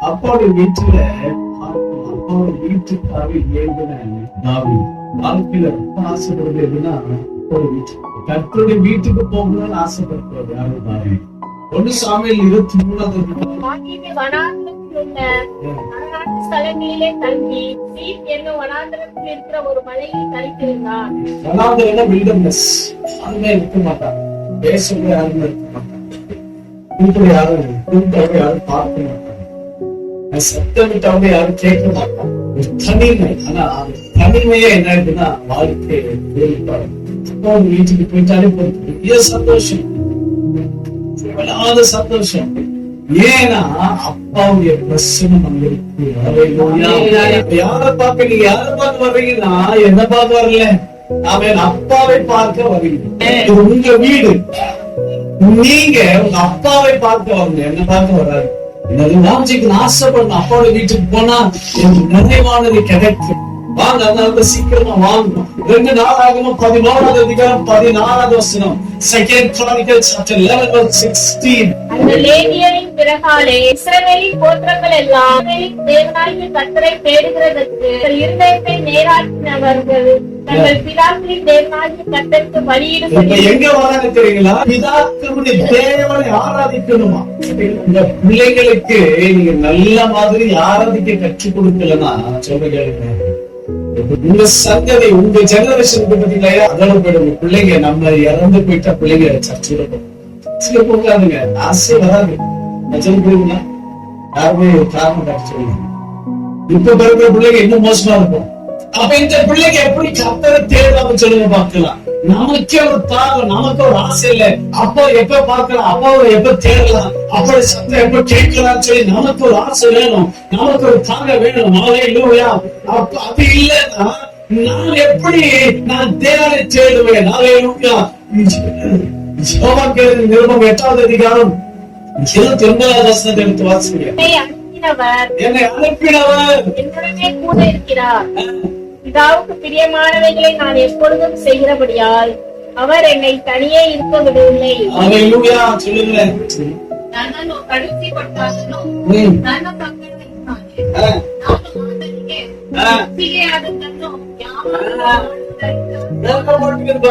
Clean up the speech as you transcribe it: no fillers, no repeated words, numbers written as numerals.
அப்பாவுடைய வீட்டுல அப்பாவுடைய வீட்டுக்காக இயங்குன தாவீது வாழ்க்கையில ரொம்ப ஆசைப்படுறது எதுன்னா ஒரு வீட்டு கர்த்தருடைய வீட்டுக்கு போகணும்னு ஆசைப்படுறது யாரும் தானே. 1 சாமுவேல் 23 ஸ்தலங்களிலே தங்கி சீப் என்னும் வனாந்திரத்தில் இருக்கிற ஒரு மலையில் தரித்திருந்தான். வனாந்திரம் வில்டர்னஸ் யாருமே இருக்க மாட்டாங்க, பேசவே யாருமே இருக்க மாட்டாங்க, கூப்பிட யாரும் கூப்பிட்டவங்க யாரும் பார்க்க மாட்டாங்க, சத்தமிட்டவங்க யாரும் கேட்க மாட்டாங்க. ஒரு தனிமை. ஆனா தனிமையே என்ன இருக்குன்னா வாழ்க்கை வேறுபாடு. அப்பா வீட்டுக்கு போயிட்டாலே பெரிய சந்தோஷம், சந்தோஷம். ஏன்னா அப்பாவுடைய பிரசனம் அங்க இருக்கு. யார பார்க்க நீங்க யார பார்க்க வர்றீங்கன்னா என்ன பார்க்க வரல, நாம அப்பாவை பார்க்க வரீங்க. இது உங்க வீடு, நீங்க உங்க அப்பாவை பார்க்க வரணும், என்ன பார்க்க வராது. வாஞ்சிக்கு ஆசைப்படணும், அப்பாவோட வீட்டுக்கு போனா எனக்கு நிறைவானது கிடைக்கும். வாங்க, அதனால சீக்கிரமா வாங்கணும். 2 நாளாகமம் 11வது அதிகாரம் 14வது வசனம். 2 Chronicles chapter 11:16. அந்த லேவியரின் பிறகாலே இஸ்ரவேலின் கோத்திரங்கள் எல்லாம் தேவனாகிய கர்த்தரை தேடுகிறதற்கு இருதயத்தை நேராக்கினவர்கள் தங்கள் பிதாக்களின் தேவனாகிய கர்த்தருக்கு பலியிடும்படி. எங்க வராங்க தெரியுங்களா? பிதாக்களுடைய தேவனை ஆராதிக்கணுமா? இந்த பிள்ளைகளுக்கு நீங்க நல்ல மாதிரி ஆராதிக்க கற்றுக் கொடுக்கலன்னா சொல்லுங்க, உங்க சங்கதி உங்க ஜெனரேஷனுக்கு பாத்தீங்களா அதோட போயிடும். பிள்ளைங்க நம்ம இறந்து போயிட்டா பிள்ளைங்க சர்ச்சையில சில போகாதுங்க, ஆசை வராது. நிஜம் புரியுதுங்களா? யாருமே காரணம் காட்டி சொல்லுங்க. இப்ப பிறகு பிள்ளைங்க இன்னும் மோசமா இருக்கும். அப்ப இந்த பிள்ளைங்க எப்படி கர்த்தரை தேடாம சொல்லுங்க பார்க்கலாம். நமக்கே ஒரு தாகம், நமக்கு ஒரு ஆசை இல்ல. அப்பா எப்ப பார்க்கலாம், அப்பாவை எப்ப தேடலாம், அப்படி சத்தம் எப்ப கேட்கலாம் சொல்லி நமக்கு ஒரு ஆசை வேணும், நமக்கு ஒரு தாகம் வேணும். ஹல்லேலூயா. அப்ப அது இல்லைன்னா நான் எப்படி நான் தேவனை தேடுவேன்? ஹல்லேலூயா. நிருபம் 8வது அதிகாரம் 29வது வசனத்தை எடுத்து வாசிங்க. என்னை அனுப்பினவர் என்னுடனே கூட இருக்கிறார். பிதாவுக்கு பிரியமானவைகளை நான் எப்பொழுதும் செய்கிறபடியால் அவர் என்னை தனியே இருக்க விடவில்லை. ஹல்லேலூயா. சொல்லுங்க. நானோ கடைசி பட்டாசனோ நானோ பக்கத்துல இருக்கானே நானோ ஆண்டவரே சிகையாத தன்னோ யாவரும்